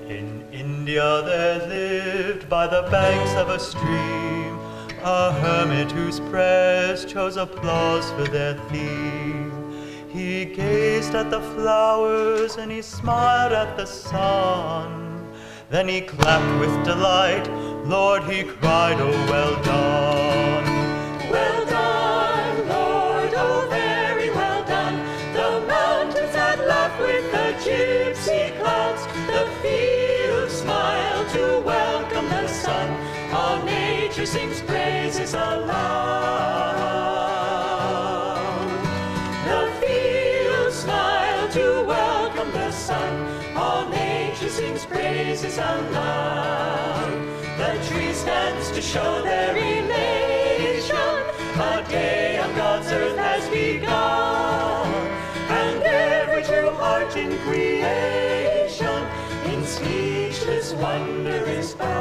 In India there lived by the banks of a stream a hermit whose prayers chose applause for their theme. He gazed at the flowers and he smiled at the sun. Then he clapped with delight, Lord, he cried, oh, well done. Well done, Lord, oh, very well done. The mountains that laugh with the gypsy clouds, the fields smile to welcome the sun. All nature sings praises aloud. The fields smile to welcome the sun. All nature sings praises aloud. The tree stands to show their elation. A day on God's earth has begun, and every true heart in creation in speechless wonder is bound.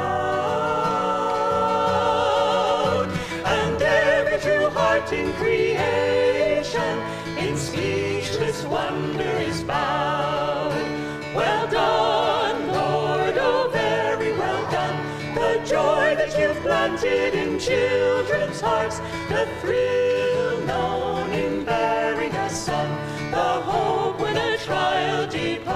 And every true heart in creation in speechless wonder is bound. Well done, Lord, oh, very well done. The joy that you've planted in children's hearts, the thrill known in bearing a son, the hope when a trial departs.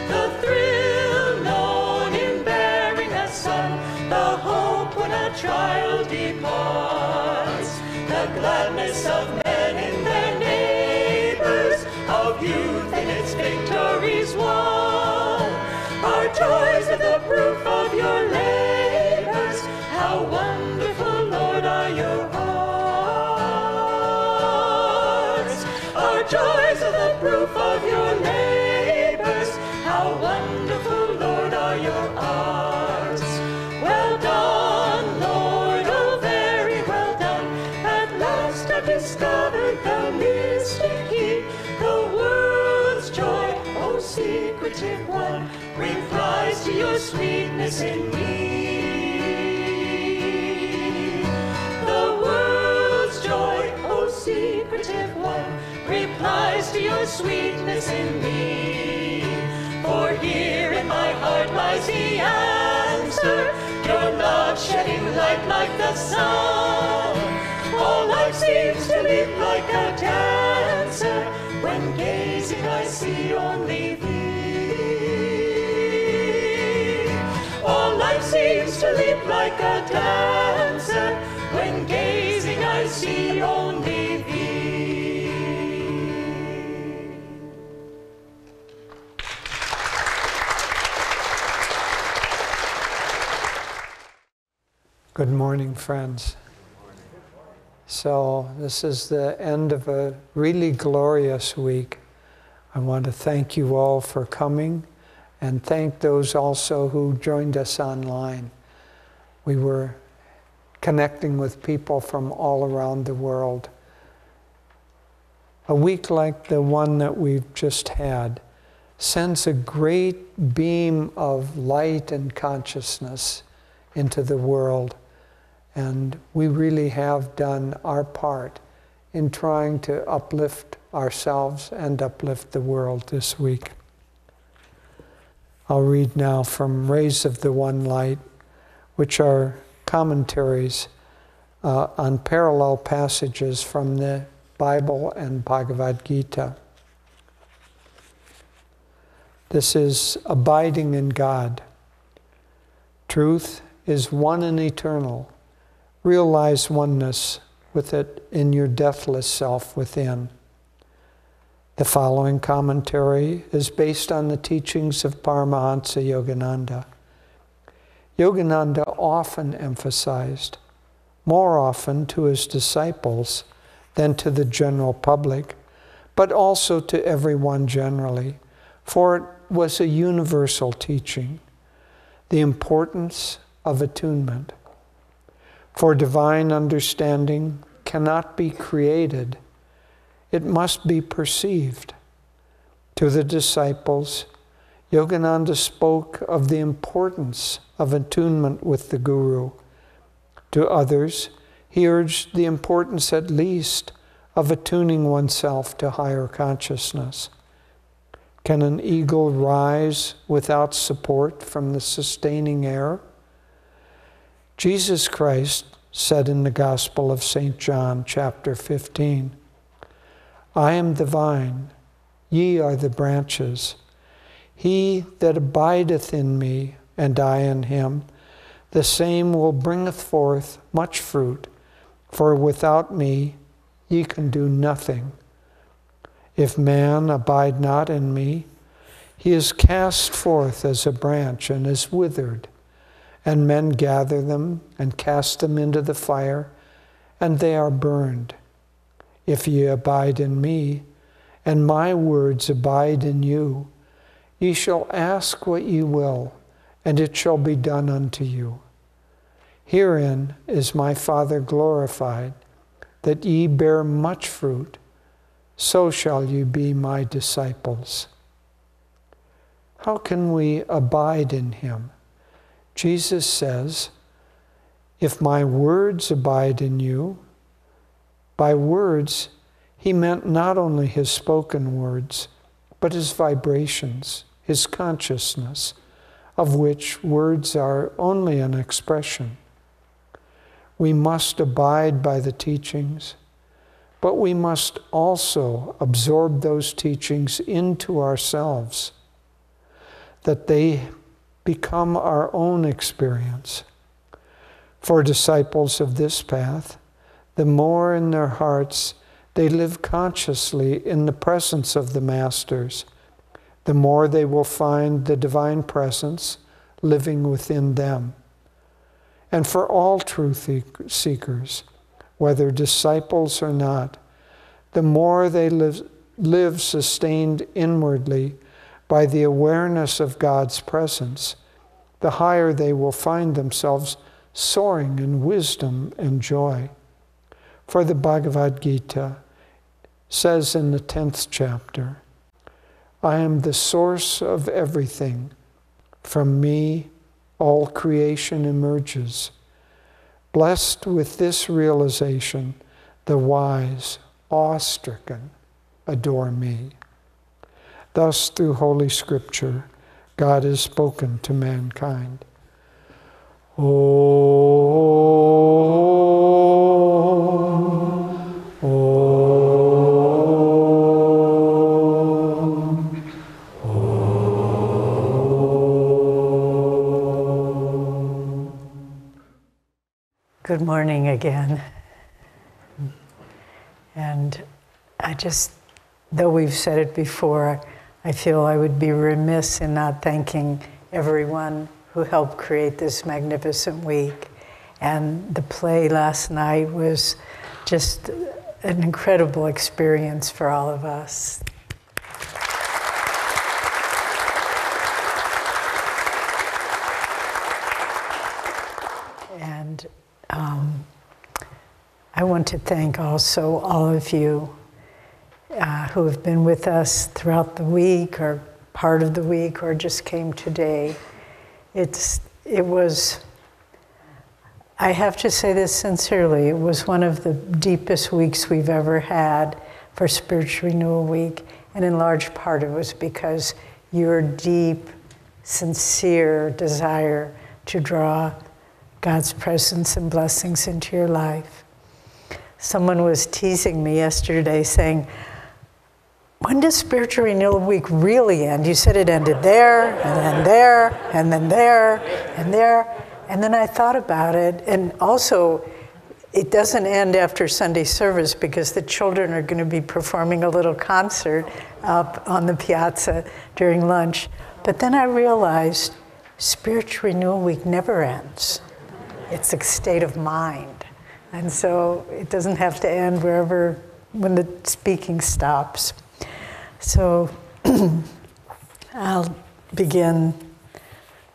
The thrill known in bearing a son, the hope when a trial departs. The gladness of men in their neighbors, of youth in its victories won, are joys of the proof of your labors. How wonderful, Lord, are your arts. Are joys of the proof of your labors. How wonderful, Lord, are your arts. Well done, Lord, oh, very well done. At last I've discovered the mystic key, the world's joy, oh, secretive one, replies to your sweetness in me. The world's joy, oh, secretive one, replies to your sweetness in me. For here in my heart lies the answer, your love shedding light like the sun. All life seems to leap like a dancer, when gazing I see only thee. All life seems to leap like a dancer, when gazing I see only thee. Good morning, friends. So this is the end of a really glorious week. I want to thank you all for coming and thank those also who joined us online. We were connecting with people from all around the world. A week like the one that we've just had sends a great beam of light and consciousness into the world. And we really have done our part in trying to uplift ourselves and uplift the world this week. I'll read now from Rays of the One Light, which are commentaries on parallel passages from the Bible and Bhagavad Gita. This is abiding in God. Truth is one and eternal. Realize oneness with it in your deathless self within. The following commentary is based on the teachings of Paramahansa Yogananda. Yogananda often emphasized, more often to his disciples than to the general public, but also to everyone generally, for it was a universal teaching, the importance of attunement. For divine understanding cannot be created, it must be perceived. To the disciples, Yogananda spoke of the importance of attunement with the Guru. To others, he urged the importance at least of attuning oneself to higher consciousness. Can an eagle rise without support from the sustaining air? Jesus Christ said in the Gospel of St. John, chapter 15, I am the vine, ye are the branches. He that abideth in me, and I in him, the same will bringeth forth much fruit, for without me ye can do nothing. If man abide not in me, he is cast forth as a branch and is withered, and men gather them and cast them into the fire, and they are burned. If ye abide in me, and my words abide in you, ye shall ask what ye will, and it shall be done unto you. Herein is my Father glorified, that ye bear much fruit, so shall ye be my disciples. How can we abide in him? Jesus says, if my words abide in you, by words, he meant not only his spoken words, but his vibrations, his consciousness, of which words are only an expression. We must abide by the teachings, but we must also absorb those teachings into ourselves, that they become our own experience. For disciples of this path, the more in their hearts they live consciously in the presence of the Masters, the more they will find the divine presence living within them. And for all truth seekers, whether disciples or not, the more they live sustained inwardly by the awareness of God's presence, the higher they will find themselves soaring in wisdom and joy. For the Bhagavad Gita says in the 10th chapter, I am the source of everything. From me, all creation emerges. Blessed with this realization, the wise, awe-stricken, adore me. Thus, through Holy Scripture, God has spoken to mankind. Om, Om, Om. Good morning again. And though we've said it before, I feel I would be remiss in not thanking everyone who helped create this magnificent week. And the play last night was just an incredible experience for all of us. And I want to thank also all of you who have been with us throughout the week or part of the week or just came today. It was, I have to say this sincerely, it was one of the deepest weeks we've ever had for Spiritual Renewal Week, and in large part it was because your deep, sincere desire to draw God's presence and blessings into your life. Someone was teasing me yesterday saying, when does Spiritual Renewal Week really end? You said it ended there, and then there, and then there, and there. And then I thought about it, and also, it doesn't end after Sunday service because the children are going to be performing a little concert up on the piazza during lunch. But then I realized Spiritual Renewal Week never ends. It's a state of mind. And so it doesn't have to end when the speaking stops. So I'll begin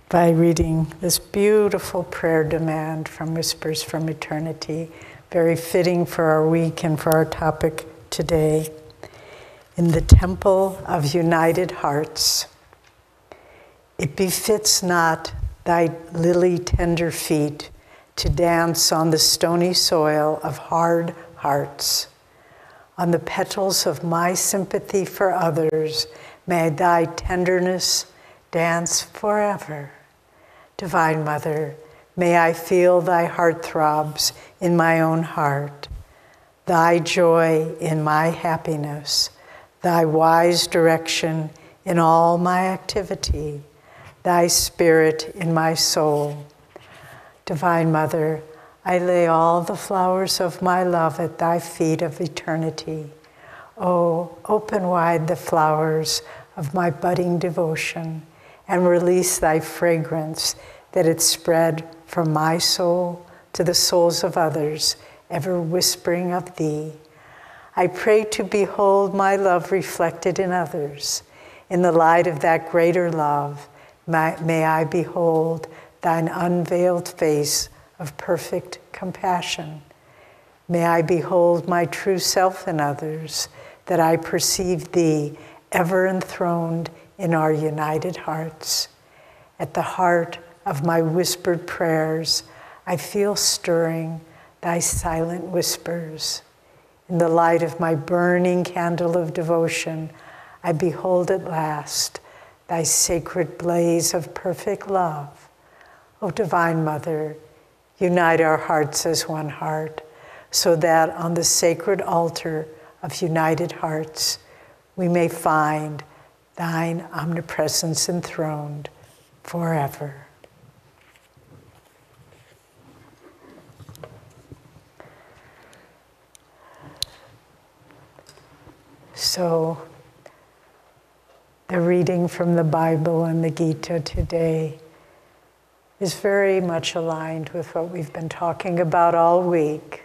by reading this beautiful prayer demand from Whispers from Eternity, very fitting for our week and for our topic today. In the temple of united hearts, it befits not thy lily tender feet to dance on the stony soil of hard hearts. On the petals of my sympathy for others, May thy tenderness dance forever. Divine Mother, may I feel thy heart throbs in my own heart, thy joy in my happiness, thy wise direction in all my activity, thy spirit in my soul. Divine Mother, I lay all the flowers of my love at thy feet of eternity. Oh, open wide the flowers of my budding devotion and release thy fragrance that it spread from my soul to the souls of others, ever whispering of thee. I pray to behold my love reflected in others. In the light of that greater love, may I behold thine unveiled face of perfect compassion. May I behold my true self in others, that I perceive thee ever enthroned in our united hearts. At the heart of my whispered prayers, I feel stirring thy silent whispers. In the light of my burning candle of devotion, I behold at last thy sacred blaze of perfect love. O Divine Mother, unite our hearts as one heart, so that on the sacred altar of united hearts, we may find thine omnipresence enthroned forever. So, the reading from the Bible and the Gita today is very much aligned with what we've been talking about all week,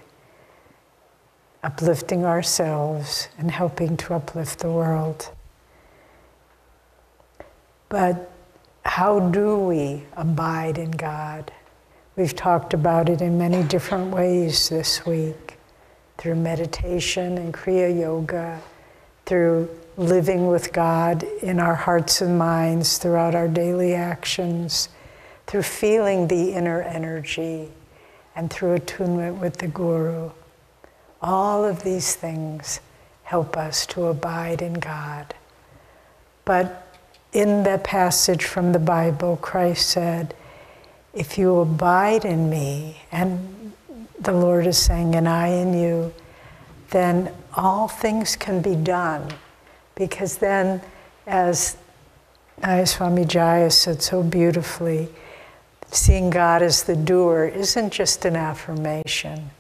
uplifting ourselves and helping to uplift the world. But how do we abide in God? We've talked about it in many different ways this week, through meditation and Kriya Yoga, through living with God in our hearts and minds throughout our daily actions, through feeling the inner energy, and through attunement with the Guru. All of these things help us to abide in God. But in the passage from the Bible, Christ said, if you abide in me, and the Lord is saying, and I in you, then all things can be done. Because then, as Nayaswami Devi said so beautifully, seeing God as the doer isn't just an affirmation.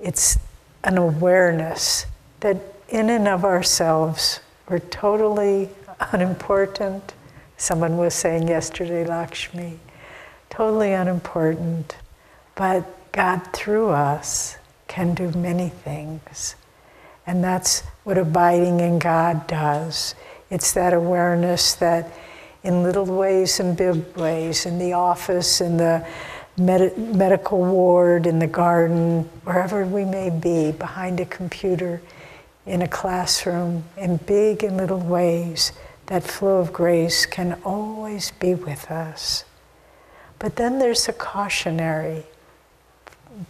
It's an awareness that in and of ourselves, we're totally unimportant. Someone was saying yesterday, Lakshmi, totally unimportant. But God through us can do many things. And that's what abiding in God does. It's that awareness that in little ways and big ways, in the office, in the medical ward, in the garden, wherever we may be, behind a computer, in a classroom, in big and little ways, that flow of grace can always be with us. But then there's a cautionary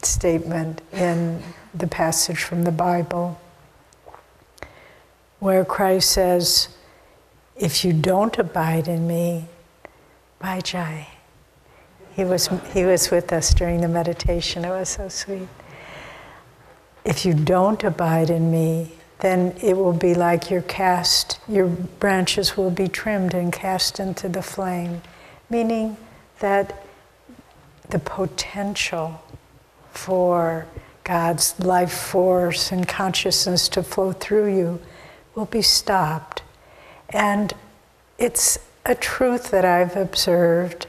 statement in the passage from the Bible where Christ says, if you don't abide in me, bye Jai. He was with us during the meditation. It was so sweet. If you don't abide in me, then it will be like your branches will be trimmed and cast into the flame, meaning that the potential for God's life force and consciousness to flow through you will be stopped. And it's a truth that I've observed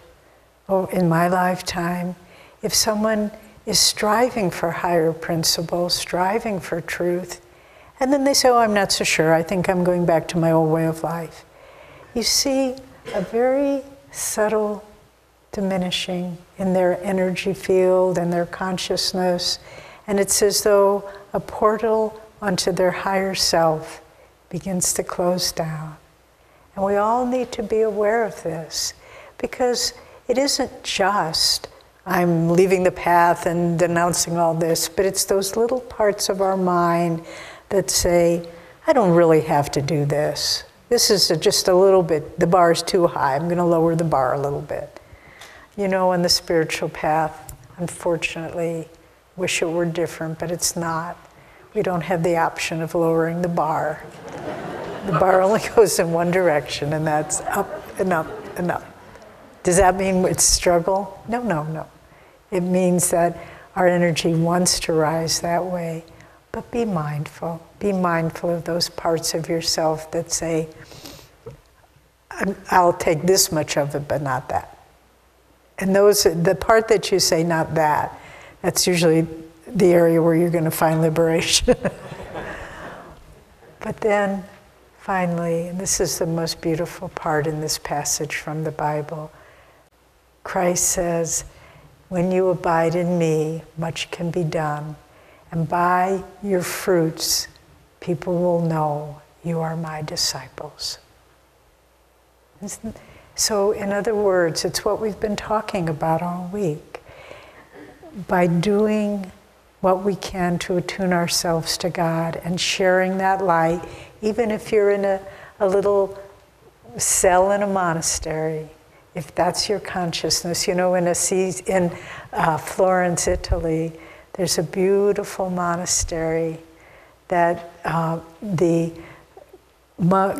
in my lifetime. If someone is striving for higher principles, striving for truth, and then they say, oh, I'm not so sure, I think I'm going back to my old way of life. You see a very subtle diminishing in their energy field and their consciousness, and it's as though a portal onto their higher self begins to close down. And we all need to be aware of this, because it isn't just I'm leaving the path and denouncing all this, but it's those little parts of our mind that say, I don't really have to do this. this is just a little bit, the bar is too high, I'm going to lower the bar a little bit. You know, on the spiritual path, unfortunately, wish it were different, but it's not. We don't have the option of lowering the bar. The bar only goes in one direction, and that's up and up and up. Does that mean it's struggle? No, no, no. It means that our energy wants to rise that way, but be mindful. Be mindful of those parts of yourself that say, I'll take this much of it, but not that. And the part that you say, not that, that's usually the area where you're going to find liberation. But then, finally, and this is the most beautiful part in this passage from the Bible, Christ says, when you abide in me, much can be done, and by your fruits, people will know you are my disciples. So, in other words, it's what we've been talking about all week. By doing what we can to attune ourselves to God and sharing that light, even if you're in a little cell in a monastery, if that's your consciousness. You know, in Florence, Italy, there's a beautiful monastery that the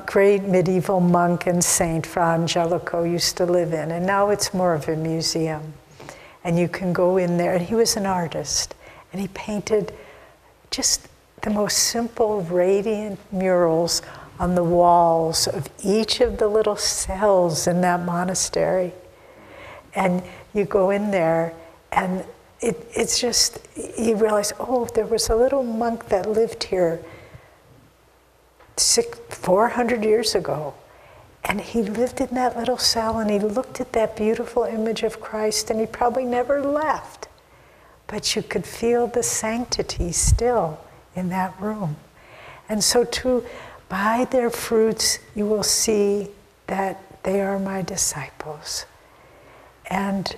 great medieval monk and saint Fra Angelico used to live in, and now it's more of a museum. And you can go in there, and he was an artist, and he painted just the most simple, radiant murals on the walls of each of the little cells in that monastery. And you go in there, and it's just, you realize, oh, there was a little monk that lived here 400 years ago. And he lived in that little cell, and he looked at that beautiful image of Christ, and he probably never left. But you could feel the sanctity still in that room. And so too, by their fruits, you will see that they are my disciples. And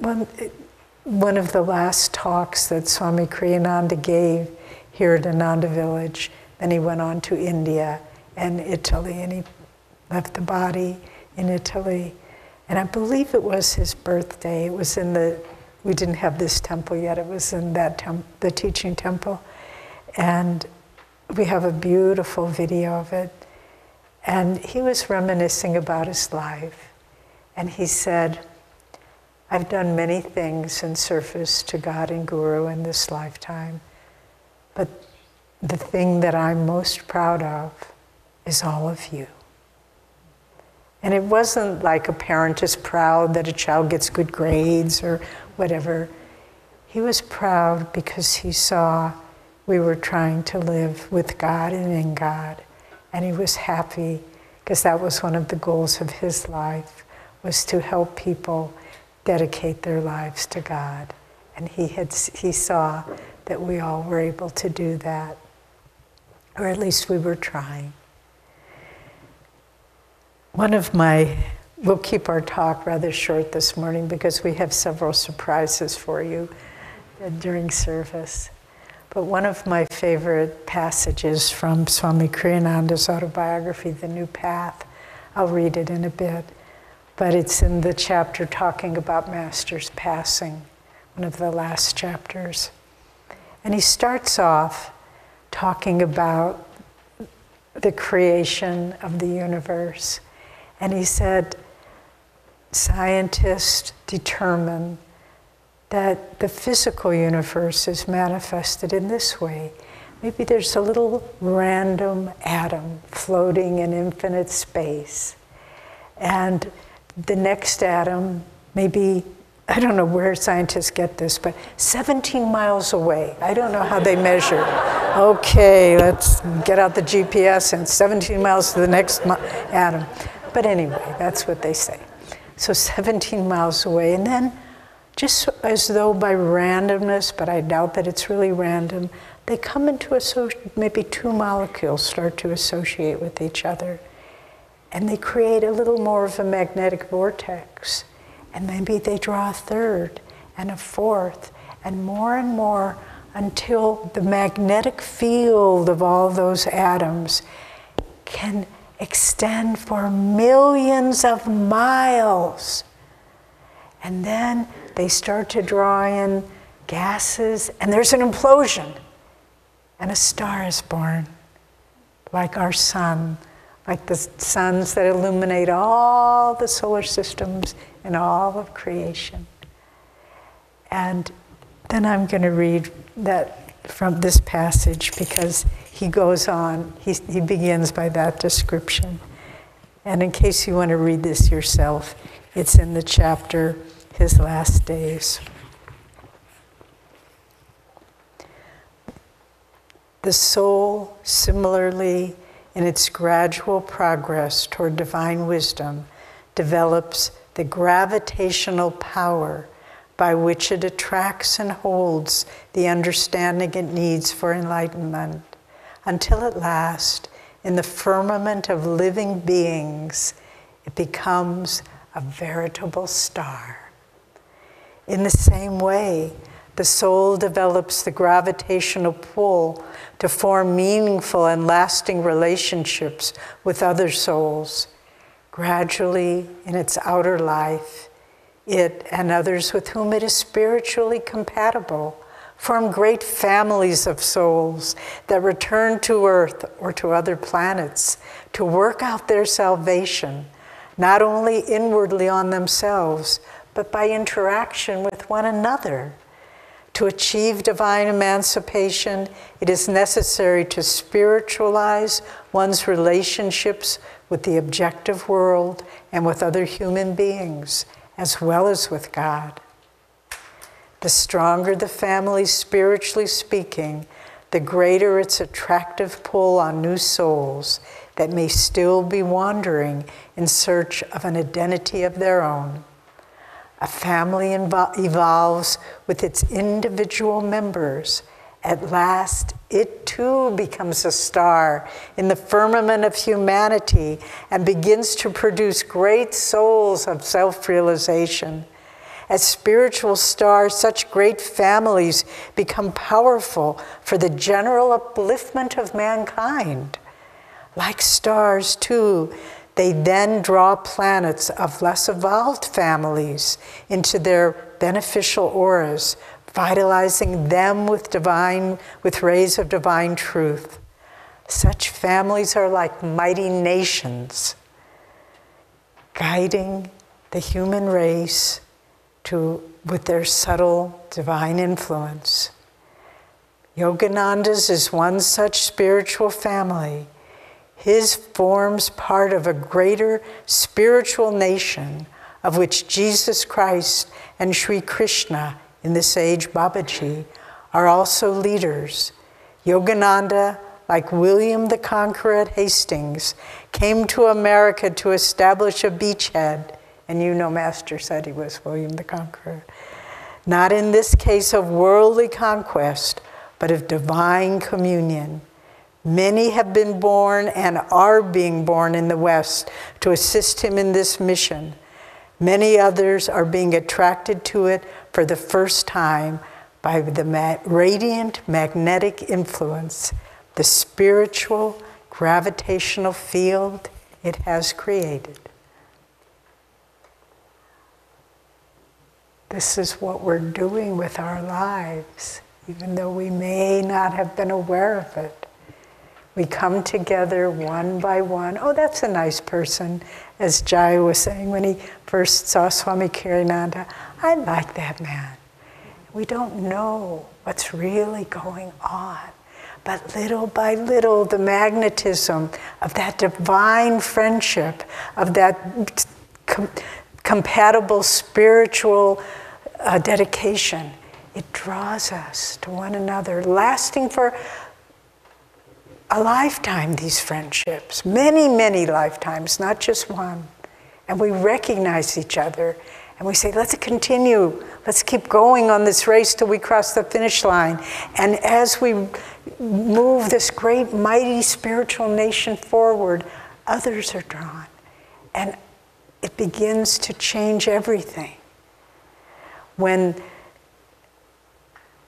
one of the last talks that Swami Kriyananda gave here at Ananda Village, then he went on to India and Italy, and he left the body in Italy. And I believe it was his birthday. It was in we didn't have this temple yet, it was in that the teaching temple. And we have a beautiful video of it. And he was reminiscing about his life. And he said, I've done many things in service to God and Guru in this lifetime, but the thing that I'm most proud of is all of you. And it wasn't like a parent is proud that a child gets good grades or whatever. He was proud because he saw we were trying to live with God and in God. And he was happy because that was one of the goals of his life, was to help people dedicate their lives to God. And he saw that we all were able to do that, or at least we were trying. We'll keep our talk rather short this morning because we have several surprises for you during service. But one of my favorite passages from Swami Kriyananda's autobiography, The New Path, I'll read it in a bit, but it's in the chapter talking about Master's passing, one of the last chapters. And he starts off talking about the creation of the universe. And he said, scientists determine that the physical universe is manifested in this way. Maybe there's a little random atom floating in infinite space. And the next atom, maybe, I don't know where scientists get this, but 17 miles away. I don't know how they measure. Okay, let's get out the GPS and 17 miles to the next atom. But anyway, that's what they say. So 17 miles away, and then just as though by randomness, but I doubt that it's really random, they come into maybe two molecules start to associate with each other. And they create a little more of a magnetic vortex. And maybe they draw a third and a fourth and more until the magnetic field of all those atoms can extend for millions of miles. And then they start to draw in gases, and there's an implosion, and a star is born, like our sun, like the suns that illuminate all the solar systems and all of creation. And then I'm going to read that from this passage, because he goes on, he begins by that description. And in case you want to read this yourself, it's in the chapter, His Last Days. The soul, similarly, in its gradual progress toward divine wisdom, develops the gravitational power by which it attracts and holds the understanding it needs for enlightenment, until at last, in the firmament of living beings, it becomes a veritable star. In the same way, the soul develops the gravitational pull to form meaningful and lasting relationships with other souls. Gradually, in its outer life, it and others with whom it is spiritually compatible form great families of souls that return to Earth or to other planets to work out their salvation, not only inwardly on themselves, but by interaction with one another. To achieve divine emancipation, it is necessary to spiritualize one's relationships with the objective world and with other human beings, as well as with God. The stronger the family, spiritually speaking, the greater its attractive pull on new souls that may still be wandering in search of an identity of their own. A family evolves with its individual members. At last, it too becomes a star in the firmament of humanity and begins to produce great souls of self-realization. As spiritual stars, such great families become powerful for the general upliftment of mankind. Like stars, too, they then draw planets of less evolved families into their beneficial auras, vitalizing them with rays of divine truth. Such families are like mighty nations, guiding the human race with their subtle divine influence. Yogananda's is one such spiritual family. His forms part of a greater spiritual nation of which Jesus Christ and Sri Krishna, in this age Babaji, are also leaders. Yogananda, like William the Conqueror at Hastings, came to America to establish a beachhead, and you know Master said he was William the Conqueror. Not in this case of worldly conquest, but of divine communion. Many have been born and are being born in the West to assist him in this mission. Many others are being attracted to it for the first time by the radiant magnetic influence, the spiritual gravitational field it has created. This is what we're doing with our lives, even though we may not have been aware of it. We come together one by one. Oh, that's a nice person, as Jai was saying when he first saw Swami Kirananda. I like that man. We don't know what's really going on. But little by little, the magnetism of that divine friendship, of that compatible spiritual dedication, it draws us to one another, lasting for a lifetime, these friendships, many, many lifetimes, not just one. And we recognize each other and we say, let's continue, let's keep going on this race till we cross the finish line. And as we move this great, mighty spiritual nation forward, others are drawn. And it begins to change everything. When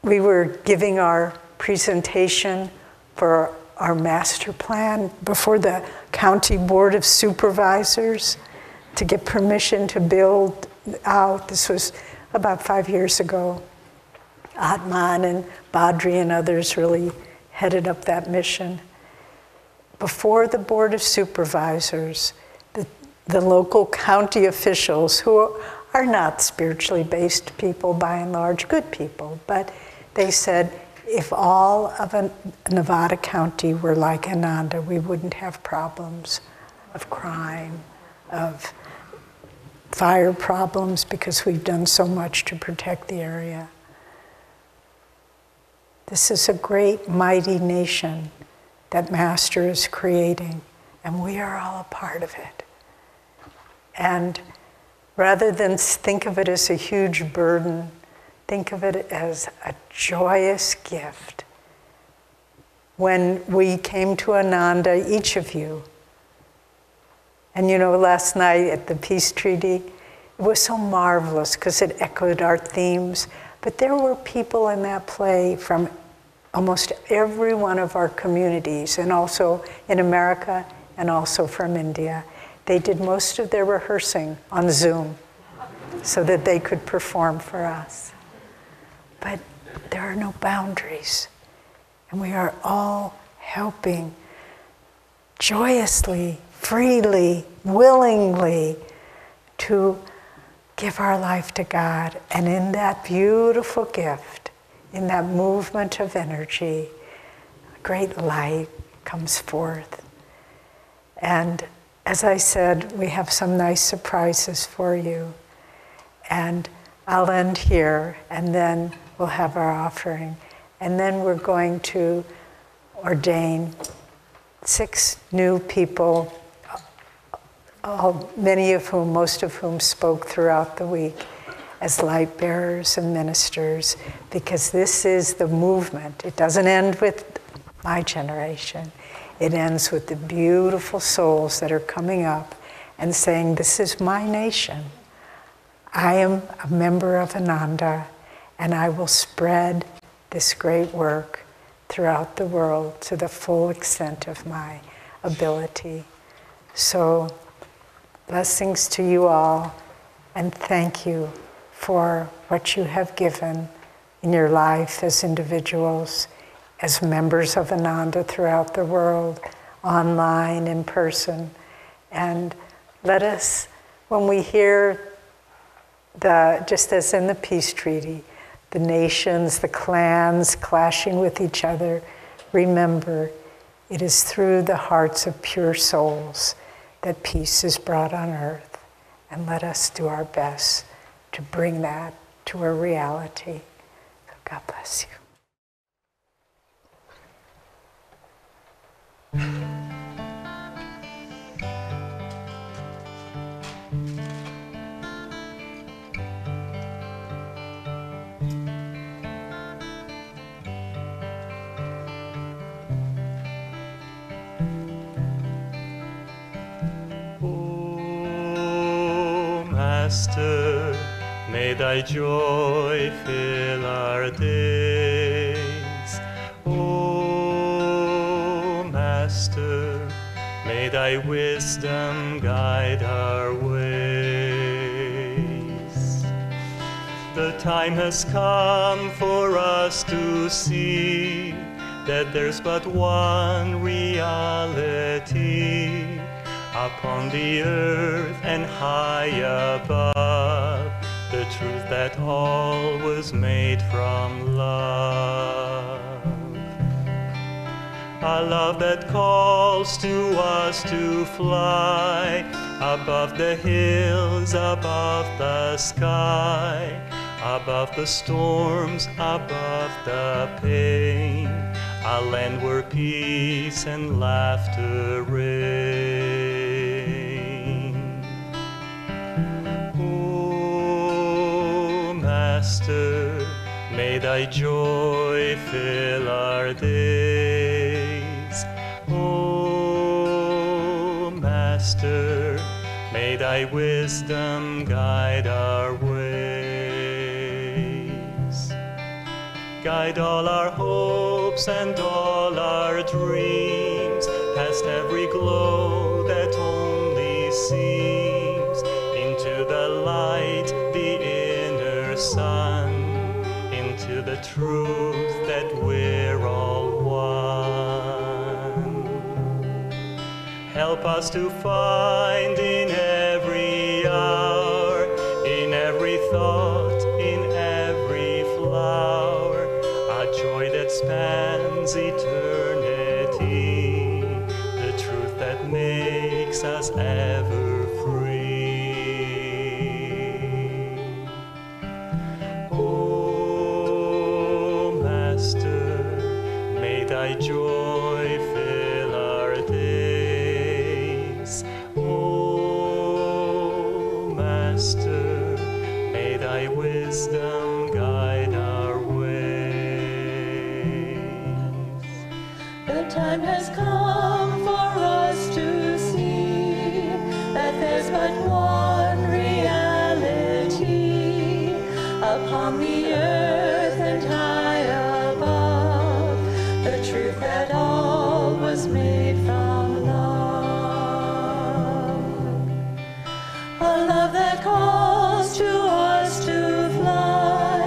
we were giving our presentation for our master plan before the County Board of Supervisors to get permission to build out. This was about 5 years ago. Atman and Badri and others really headed up that mission. Before the Board of Supervisors, the local county officials, who are not spiritually based people by and large, good people, but they said, if all of Nevada County were like Ananda, we wouldn't have problems of crime, of fire problems, because we've done so much to protect the area. This is a great, mighty nation that Master is creating, and we are all a part of it. And rather than think of it as a huge burden, think of it as a joyous gift. When we came to Ananda, each of you, and last night at the Peace Treaty, it was so marvelous because it echoed our themes, but there were people in that play from almost every one of our communities, and also in America and also from India. They did most of their rehearsing on Zoom so that they could perform for us. But there are no boundaries, and we are all helping joyously, freely, willingly to give our life to God. And in that beautiful gift, in that movement of energy, a great light comes forth. And as I said, we have some nice surprises for you. And I'll end here, and then we'll have our offering. And then we're going to ordain 6 new people, most of whom spoke throughout the week, as light bearers and ministers, because this is the movement. It doesn't end with my generation. It ends with the beautiful souls that are coming up and saying, this is my nation. I am a member of Ananda, and I will spread this great work throughout the world to the full extent of my ability. So, blessings to you all, and thank you for what you have given in your life as individuals, as members of Ananda throughout the world, online, in person. And let us, when we hear just as in the Peace Treaty, the nations, the clans clashing with each other, remember, it is through the hearts of pure souls that peace is brought on earth. And let us do our best to bring that to a reality. So God bless you. Master, may thy joy fill our days. O Master, may thy wisdom guide our ways. The time has come for us to see that there's but one reality upon the earth and high above, the truth that all was made from love. A love that calls to us to fly above the hills, above the sky, above the storms, above the pain, a land where peace and laughter reign. Master, may thy joy fill our days. O Master, may thy wisdom guide our ways. Guide all our hopes and all our dreams. past every glow that only seems, into the light, the inner sun, into the truth that we're all one. Help us to find in every hour, in every thought, in every flower, a joy that spans eternity, the truth that makes us ever free. Oh, Master, may thy joy fill our days. Oh, Master, may thy wisdom guide our ways. The time has come for us to see that there's but one reality upon the earth and high above, the truth that all was made from love. A love that calls to us to fly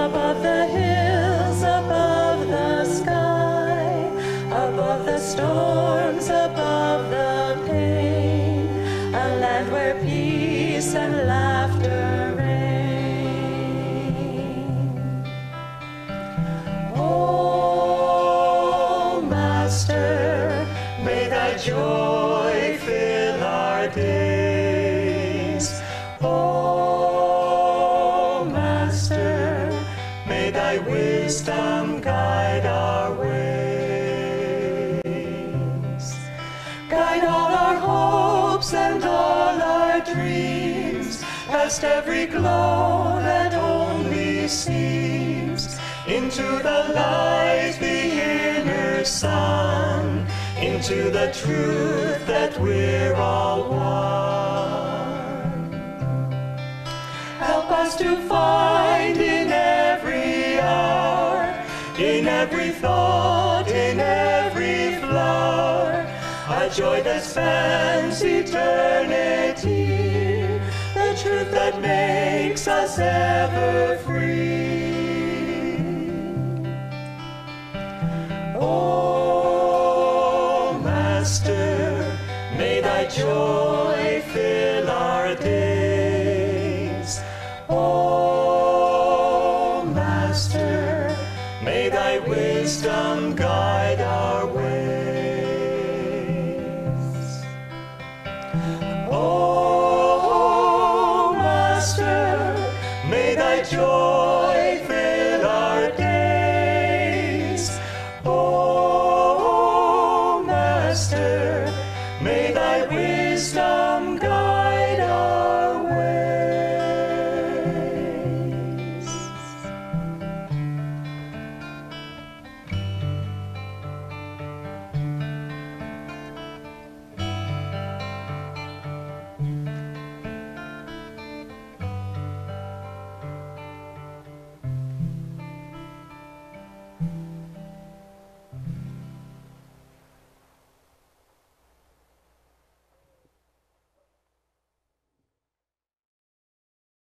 above the hills, above the sky, above the storms, above the pain, a land where peace and laughter reign. Oh, Master, may thy joy fill our days. Oh, Master, may thy wisdom guide our ways. Guide all our hopes and all our dreams, past every glow that only seems, into the light, the inner sun, into the truth that we're all one. Help us to find in every hour, in every thought, in every flower, a joy that spans eternity, the truth that makes us ever free. Oh, Master, may thy joy fill our days. Oh, Master, may thy wisdom guide our ways. Oh, Master, may thy joy